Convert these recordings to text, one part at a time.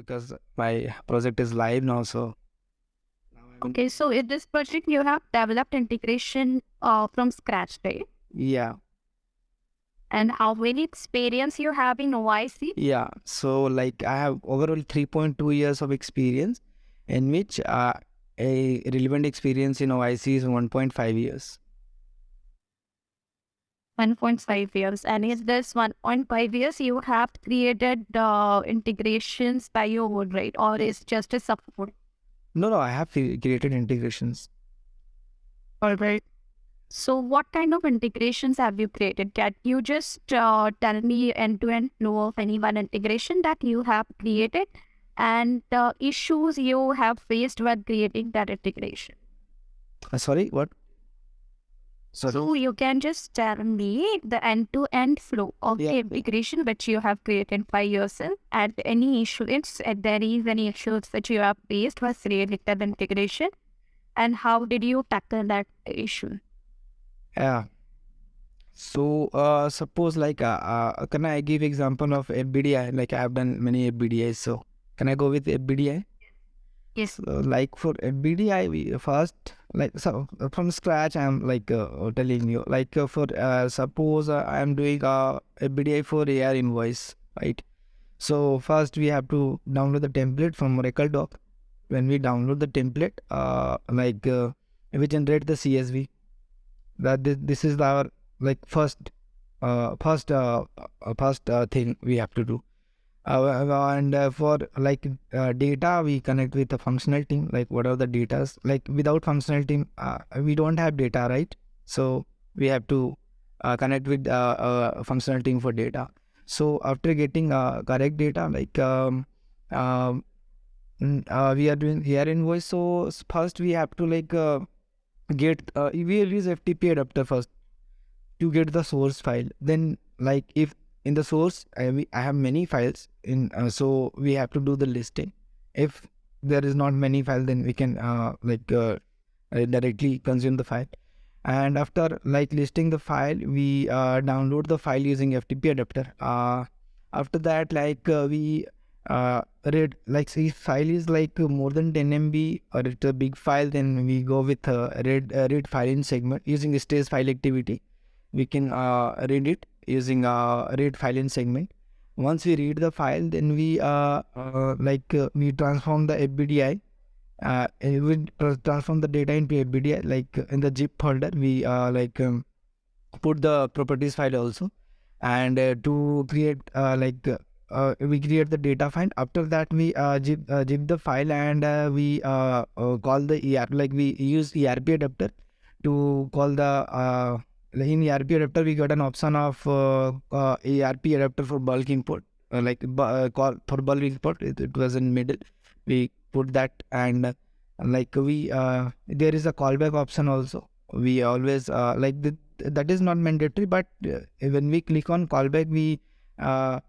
because my project is live now. So now Okay, so in this project, you have developed integration from scratch, right? yeah, And how many experience you have in OIC? yeah. So like I have overall 3.2 years of experience, in which a relevant experience in OIC is 1.5 years. 1.5 years. And in this 1.5 years, you have created integrations by your own, right? Or is just a support? No, I have created integrations. All right. So what kind of integrations have you created? Can you just tell me end-to-end flow of any one integration that you have created and the issues you have faced when creating that integration? Sorry, what? Sorry. So you can just tell me the end-to-end flow of the integration which you have created by yourself and any issues, if there is any issues that you have faced while creating that integration, and how did you tackle that issue? Yeah. So suppose like can I give example of FBDI? Like I have done many FBDIs. So can I go with FBDI? Yes. So like for FBDI, we first like so from scratch. I'm like telling you like for suppose I am doing FBDI for AR invoice, right? So first we have to download the template from Oracle Doc. When we download the template, we generate the CSV. That this is our like first thing we have to do. And for like data, we connect with the functional team. Like what are the datas? Like without functional team, we don't have data, right? So we have to connect with functional team for data. So after getting correct data, like we are doing here invoice. So first we have to like get we will use FTP adapter first to get the source file. Then like if in the source I have many files in so we have to do the listing. If there is not many files, then we can directly consume the file. And after like listing the file, we download the file using FTP adapter. After that, like we read like see file is like more than 10 MB or it's a big file, then we go with read file in segment using stage file activity. We can read it using read file in segment. Once we read the file, then we we transform the FBDI. We transform the data into FBDI. Like in the zip folder, we put the properties file also, and to create we create the data file. After that, we zip the file, and we call the ERP. Like we use ERP adapter to call the in ERP adapter. We got an option of ERP adapter for bulk import, call for bulk import. It was in middle. We put that, and we there is a callback option also. We always that is not mandatory, but when we click on callback, we got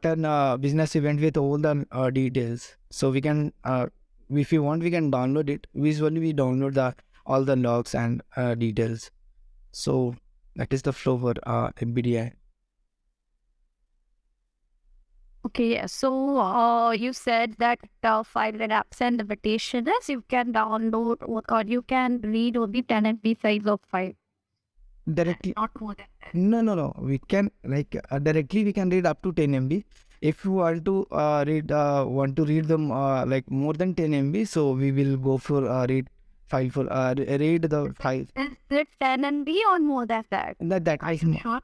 an business event with all the details. So we can if you want, we can download it. Usually we download the all the logs and details. So that is the flow for FBDI. Okay, yeah. So you said that file and apps and invitation is you can download or you can read only 10 MB size of file. Directly, Not more than that. no. We can like directly we can read up to 10 MB. If you want to read them like more than 10 MB, so we will go for read file for read the file. Is it 10 MB or more than that? That Are you sure?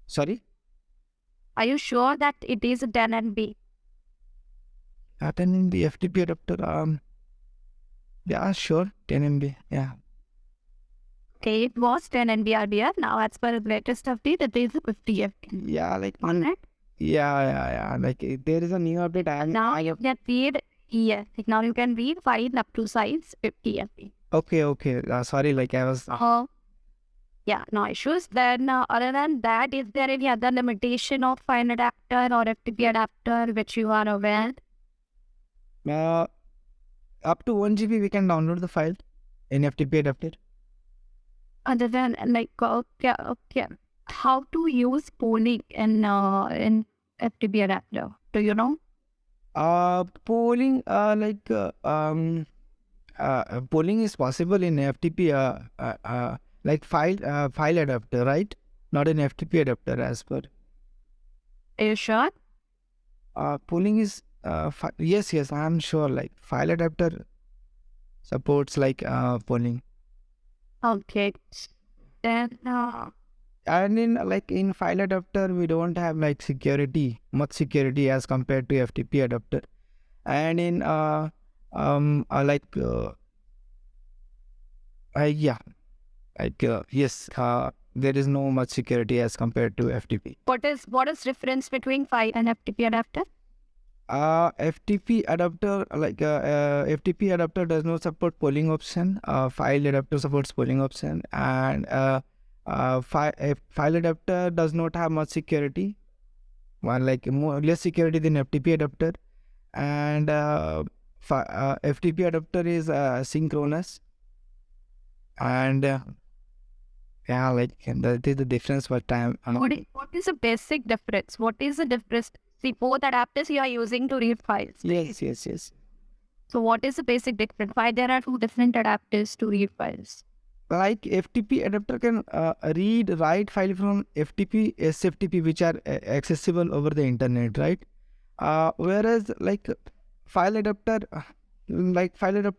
Sorry, Are you sure that it is 10 MB? 10 MB FTP adapter. Yeah, sure, 10 MB. Yeah. Okay, it was 10 MB earlier. Now, as per the latest update, it is 50 MB. Yeah, like On it. yeah. Like there is a new update. Now you can read. Yes, now you can read file up to size 50 MB. Okay. Sorry, like I was. Yeah, no issues. Then, other than that, is there any other limitation of file adapter or FTP adapter which you are aware? Up to 1 GB we can download the file in FTP adapter. Other than like, okay, how to use polling in FTP adapter? Do you know? Polling polling is possible in FTP like file adapter, right? Not in FTP adapter as per. Are you sure? Polling is yes, I'm sure like file adapter supports like polling. Okay. Then And in file adapter we don't have like much security as compared to FTP adapter. And in like yeah, like yes, there is no much security as compared to FTP. what is difference between file and FTP adapter? FTP adapter FTP adapter does not support polling option. File adapter supports polling option, and file adapter does not have much security. One like more less security than FTP adapter, and FTP adapter is synchronous, and yeah, like and that is the difference. What time? What is the basic difference? What is the difference? See, both adapters you are using to read files. Yes. So what is the basic difference? Why there are two different adapters to read files? Like FTP adapter can write file from FTP, SFTP, which are accessible over the internet, right? Whereas file adapter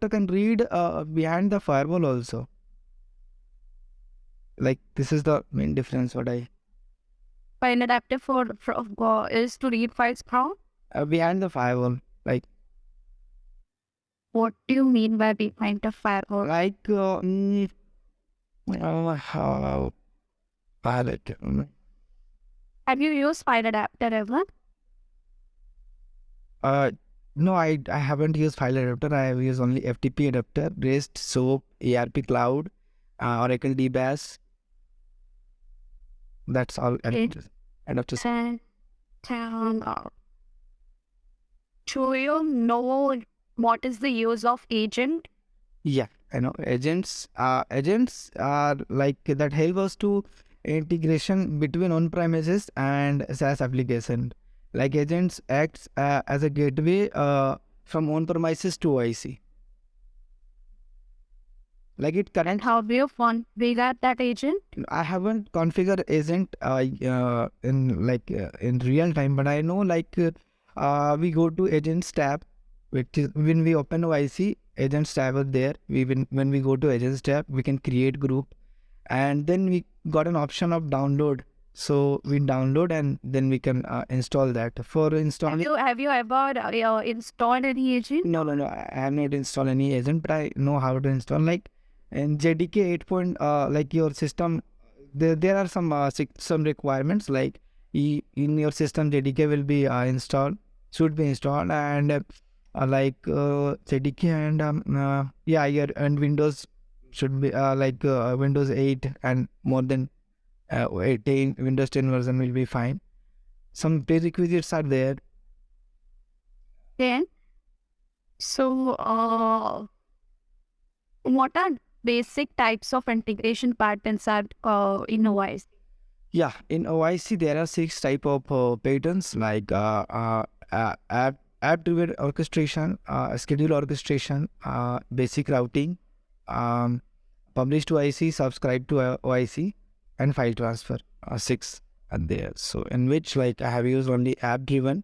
can read behind the firewall also. Like this is the main difference. File adapter is to read files from. Behind the firewall, like What do you mean by behind the firewall? pilot. Have you used file adapter ever? No, I haven't used file adapter. I have used only FTP adapter, REST, SOAP, ARP Cloud, Oracle DBAS. That's all adapters. And do you know what is the use of agent? Yeah, I know agents. Agents are like that help us to integration between on-premises and SaaS application. Like agents acts as a gateway from on-premises to OIC. Like it And connects. how do you configure that agent? I haven't configured agent in real time, but I know we go to agents tab, which is when we open OIC, agents tab is there. When we go to agents tab, we can create group, and then we got an option of download. So we download and then we can install that. For installing, Have you ever installed any agent? no, I have not installed any agent, but I know how to install. Like in JDK 8 like your system, there are some requirements. Like in your system, JDK will be should be installed, and JDK and Windows should be Windows 8 and more than 18 Windows 10 version will be fine. Some prerequisites are there. Then, so what are basic types of integration patterns are in OIC? Yeah, in OIC there are 6 type of patterns like app-driven orchestration, schedule orchestration, basic routing, publish to OIC, subscribe to OIC, and file transfer. 6 are there. So in which like I have used only app-driven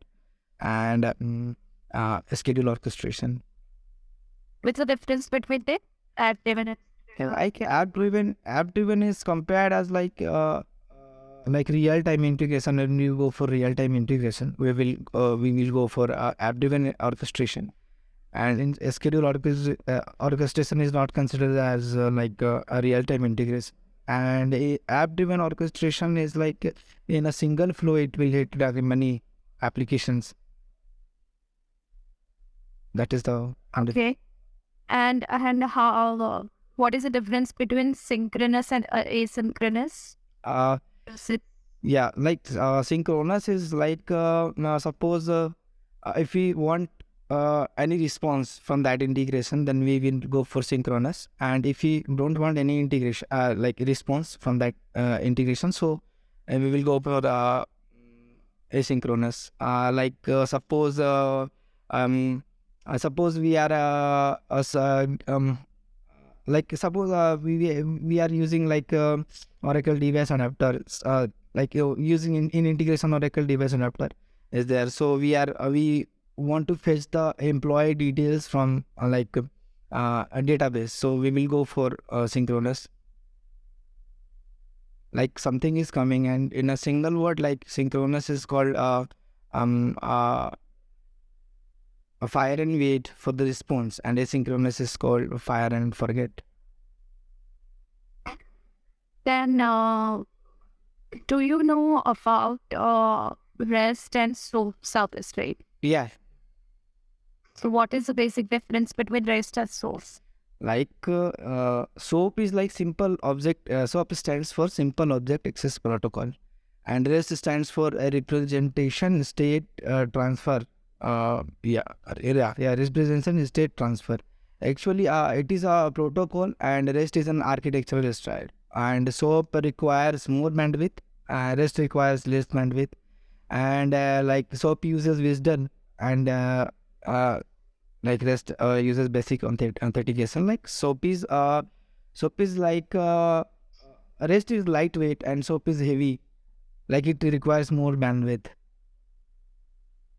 and schedule orchestration. What's the difference between the app-driven and Like app-driven is compared as like real-time integration. When you go for real-time integration, we will go for app-driven orchestration, and in schedule orchestration is not considered as a real-time integration. And a app-driven orchestration is like in a single flow it will hit many applications. That is the okay. And how what is the difference between synchronous and asynchronous? Yeah, synchronous is suppose if we want any response from that integration, then we will go for synchronous. And if we don't want any integration response from that integration, so we will go for asynchronous. Suppose Suppose we are suppose we are using Oracle device adapter, using in integration Oracle device adapter is there. So we want to fetch the employee details from a database. So we will go for synchronous. Like something is coming, and in a single word, like synchronous is called um uh, a fire and wait for the response, and asynchronous is called fire and forget. Then, do you know about REST and SOAP service, right? Yeah, So, what is the basic difference between REST and SOAP? SOAP is like simple object. SOAP stands for simple object access protocol, and REST stands for a representation state transfer. Representation state transfer. Actually, it is a protocol, and REST is an architectural style. And SOAP requires more bandwidth. REST requires less bandwidth, and SOAP uses wisdom, and REST uses basic authentication. Like SOAP is REST is lightweight and SOAP is heavy. Like it requires more bandwidth.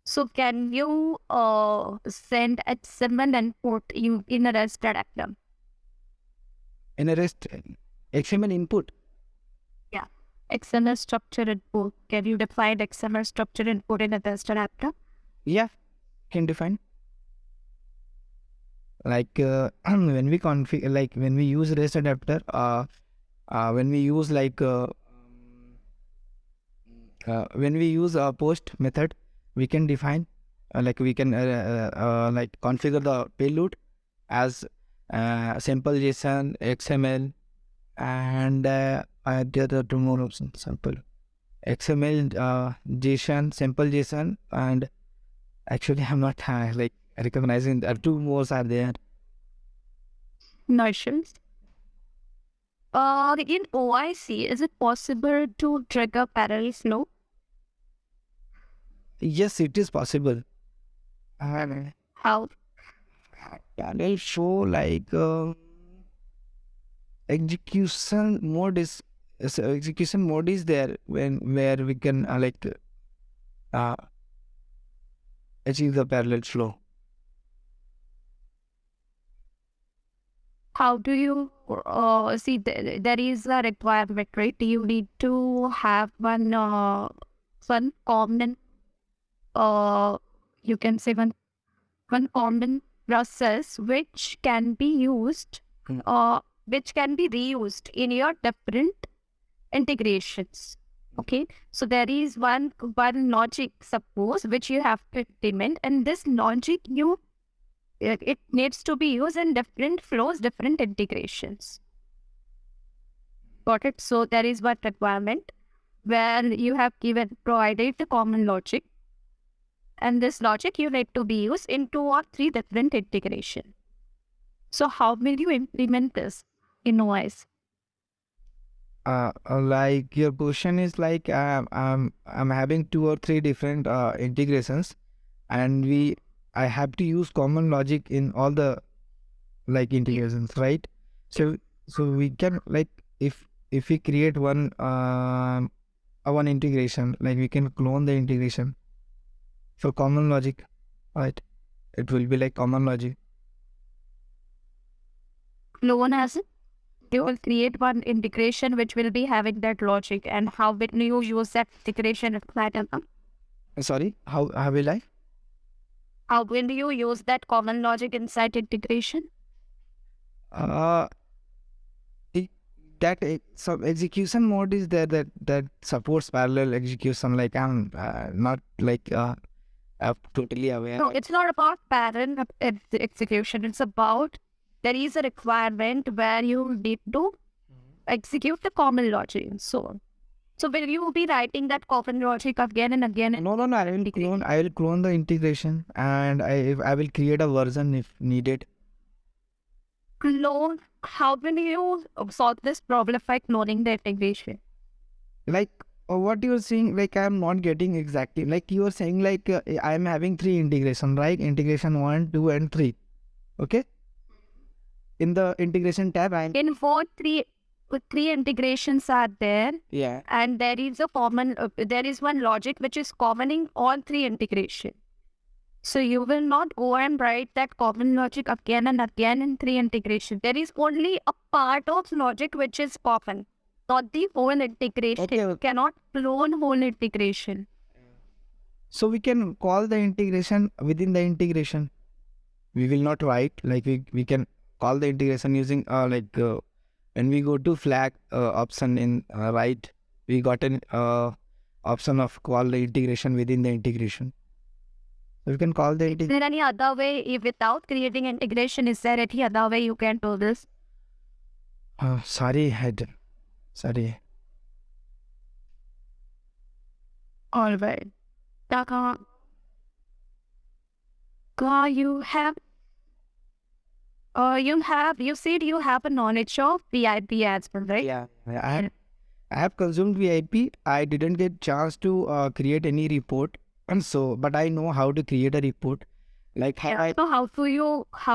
So, can you send XML input in a REST adapter? In a REST XML input. Yeah. XML structure input. Can you define XML structure input in a REST adapter? Yeah, can define. When we configure, when we use REST adapter, when we use when we use a post method, we can define we can configure the payload as sample JSON, XML, and the other two more options: sample XML, JSON, sample JSON, and actually I'm not recognizing two more are there. No issues. In OIC, is it possible to trigger parallel flow? Yes, it is possible. And How? parallel show execution mode execution mode is there where we can uh, achieve the parallel flow. How do you see? There is a requirement, right? You need to have one common, you can say one common process which can be used, which can be reused in your different integrations. Okay, so there is one logic, suppose, which you have to implement, and this logic it needs to be used in different flows, different integrations. Got it? So there is one requirement where you have provided the common logic, and this logic you need to be used in 2 or 3 different integration. So how will you implement this in OIC? Your question is I'm having 2 or 3 different integrations, and I have to use common logic in all the integrations, right? So we can if we create one integration, we can clone the integration for common logic, right? It will be like common logic. Clone as it? You will create one integration which will be having that logic, and how will you use that integration? Sorry, how will I? How will you use that common logic inside integration? Some execution mode is there that supports parallel execution. I'm not totally aware. No, it's not about parallel execution. It's about there is a requirement where you need to execute the common logic and so on. So will you be writing that common logic again and again? No. I will clone the integration, and I will create a version if needed. Clone? How will you solve this problem by cloning the integration? what you're saying, like I'm not getting exactly. Like you are saying, like I'm having three integration, right? Integration 1, 2, and 3. Okay. In the integration tab, I'm In both three integrations are there, yeah. and there is a common there is one logic which is common in all three integration. So you will not go and write that common logic again and again in three integration. There is only a part of logic which is common, not the whole integration. Okay. You cannot clone whole integration. So we can call the integration within the integration. We will not write, like we can call the integration using when we go to flag option in right, we got an option of call the integration within the integration. So we can call the Is there any other way without creating integration? Is there any other way you can do this? sorry. All right. Taka, you said you have a knowledge of VIP as well, right? Yeah, I have consumed VIP. I didn't get chance to create any report, and so but I know how to create a report. Like how I So how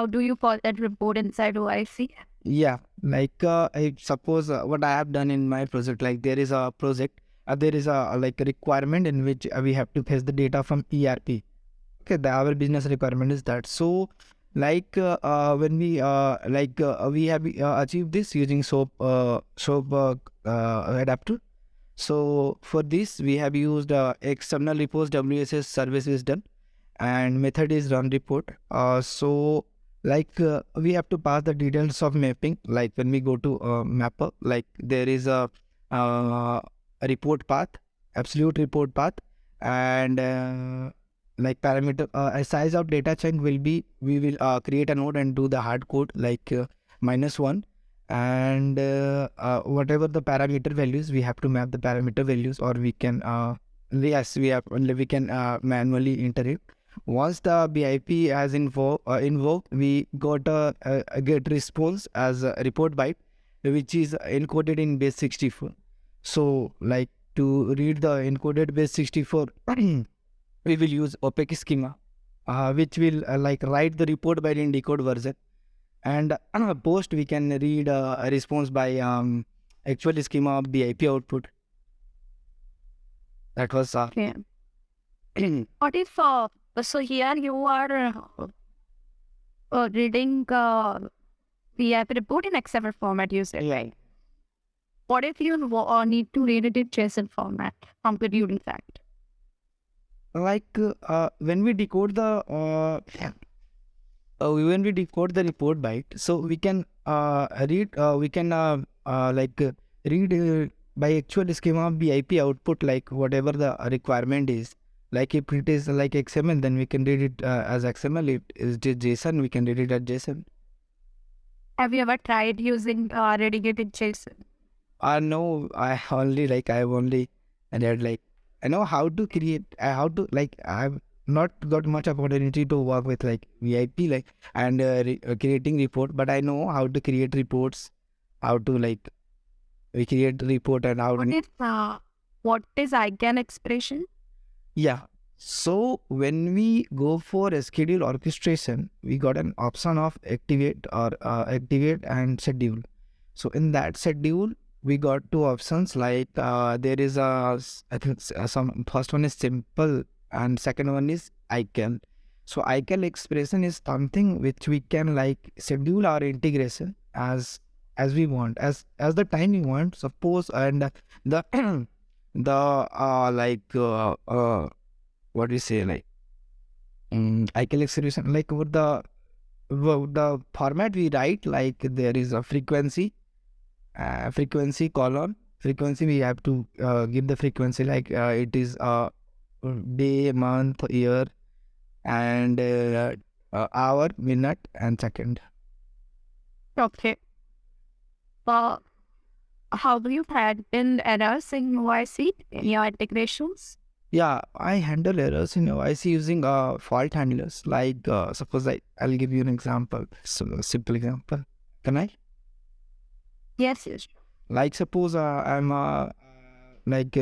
do you call that report inside OIC? yeah, like I suppose what I have done in my project, like there is a project, there is a like a requirement in which we have to fetch the data from ERP. Okay, our business requirement is that. So, like when we have achieved this using SOAP adapter. So for this we have used external reports WSS service is done, and method is run report. So like we have to pass the details of mapping. Like when we go to mapper, like there is a report path, absolute report path, and like parameter a size of data chunk will be, we will create a node and do the hard code like -1, and whatever the parameter values, we have to map the parameter values, or we can yes, we can manually enter it. Once the BIP has invoked, we got a get response as a report byte, which is encoded in base 64. So like to read the encoded base 64 we will use opaque schema, which will like write the report byte in decode version, and post we can read a response by actual schema of the IP output. That was Okay. What if so here you are reading VIP report in XML format, you said, right? What if you need to read it in JSON format from the during fact? like when we decode the when we decode the report byte, so we can read we can read by actual schema of the IP output, like whatever the requirement is. Like if it is like XML, then we can read it as XML. If it is JSON, we can read it as JSON. Have you ever tried using reading it in JSON? No, I only like I have only read like I know how to create. How to like I've not got much opportunity to work with like VIP like and creating report, but I know how to create reports, how to like we create the report and how. What is ICANN expression? Yeah. So when we go for a schedule orchestration, we got an option of activate or activate and schedule. So in that schedule, we got two options, like there is I think some first one is simple and second one is ICANN. So ICANN expression is something which we can like schedule our integration as we want, as the time we want. Suppose and the what do you say, like ICANN expression, like with the format we write, like there is a frequency colon frequency, we have to give the frequency like it is day, month, year, and hour, minute, and second. Okay. How do you handle errors in OIC in your integrations? Yeah, I handle errors in OIC using fault handlers. Like suppose I'll give you an example, so a simple example. Can I? Yes, yes. Like suppose I'm like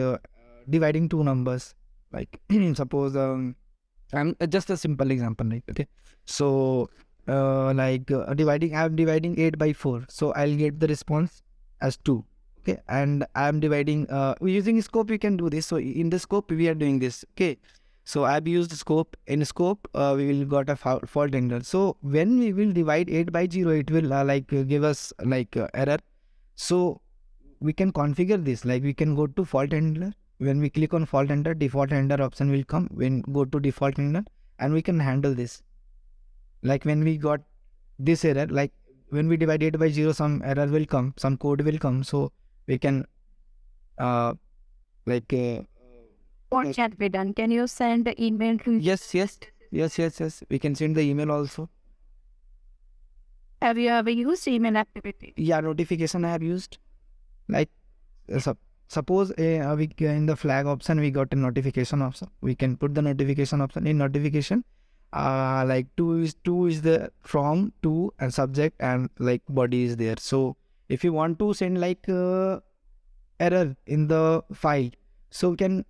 dividing two numbers. Like suppose I'm just a simple example, right? Okay, so I'm dividing 8 by 4, so I'll get the response as 2. Okay, and I'm dividing using scope. We can do this. So in the scope we are doing this. Okay, so I've used scope. In scope we will got a fault handler. So when we will divide 8 by 0, it will give us error. So we can configure this, like we can go to fault handler. When we click on fault handler, default handler option will come. When go to default handler, and we can handle this. Like when we got this error, like when we divide 8 by 0, some error will come, some code will come. So we can uh like What can be done? Can you send the email to? yes, we can send the email also. Have you ever used email activity? Yeah, notification I have used. Like suppose we in the flag option we got a notification option. We can put the notification option in notification. Like two is the from, to, and subject, and like body is there. So if you want to send error in the file, so we can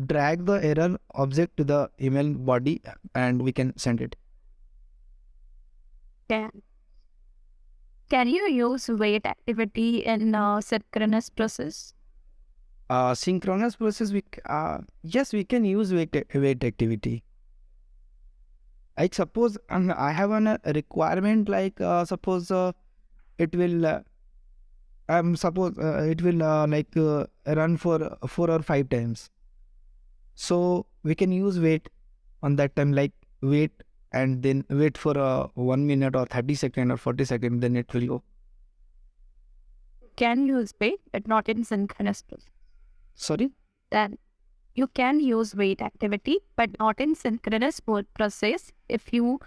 drag the error object to the email body and we can send it. Can you use wait activity in synchronous process? Synchronous process, yes, we can use wait activity. Like suppose I have a requirement, like suppose it will suppose it will run for 4 or 5 times. So we can use wait on that time, like wait and then wait for 1 minute or 30 seconds or 40 seconds, then it will go. Can use wait, but not in synchronous process. Sorry? Then you can use wait activity, but not in synchronous process. If you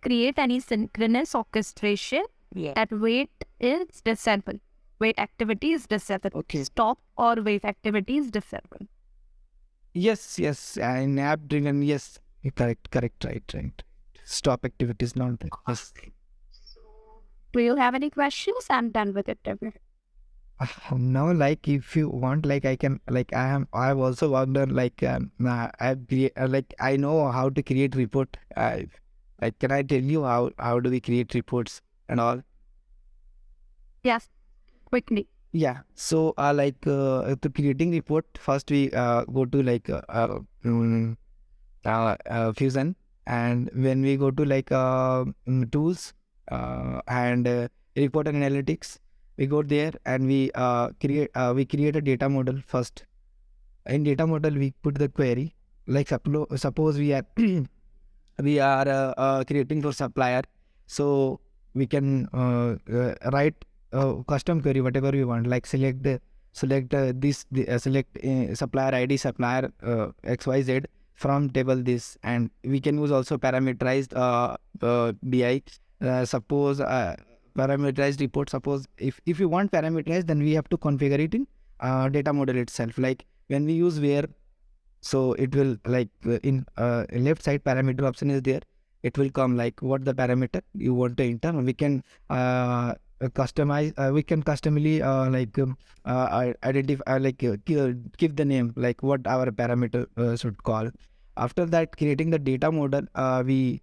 create any synchronous orchestration, that wait is disabled. Wait activity is disabled. Okay. Stop or wait activity is disabled. Yes, in app driven, yes, correct, right. Stop activity is not there. Yes. Do you have any questions? I'm done with it. Now, like if you want, like I can, like I've also worked on I know how to create report. Like can I tell you how do we create reports and all? Yes, quickly. Yeah. So to creating report, first we go to Fusion, and when we go to tools and report and analytics, we go there and we create a data model first. In data model we put the query, like suppose we are we are creating for supplier, so we can write custom query whatever we want, like select supplier ID, supplier XYZ from table this, and we can use also parameterized BI. Suppose parameterized report. Suppose if you want parameterized, then we have to configure it in data model itself. Like when we use where, so it will in left side parameter option is there. It will come like what the parameter you want to enter. We can customize. We can customly identify give the name like what our parameter should call. After that, creating the data model, in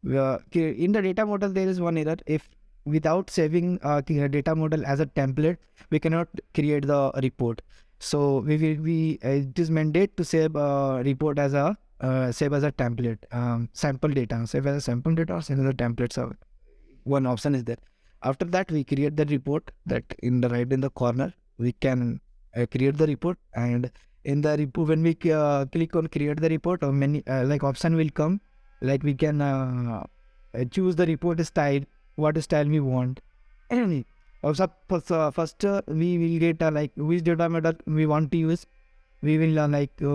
the data model there is one error. If without saving data model as a template, we cannot create the report. So it is mandate to save report as a template, sample data, save as a sample data or save as a template. So one option is there. After that, we create the report that in the corner we can create the report, and in the report when we click on create the report, or many option will come, like we can choose the report style, what style we want. Also first we will get which data model we want to use. We will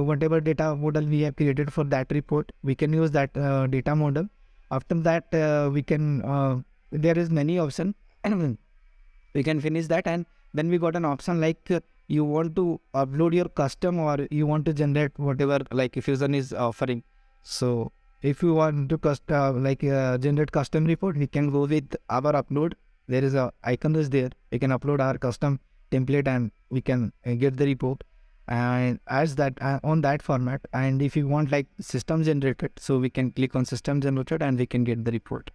whatever data model we have created for that report, we can use that data model. After that we can there is many option we can finish that, and then we got an option like you want to upload your custom or you want to generate whatever Fusion is offering. So if you want to generate custom report, we can go with our upload. There is a icon is there. We can upload our custom template and we can get the report. and as that on that format. And if you want like system generated, so we can click on system generated and we can get the report.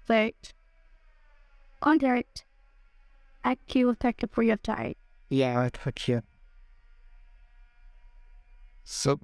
Right. All right. Thank you. Thank you for your time. Yeah, here. So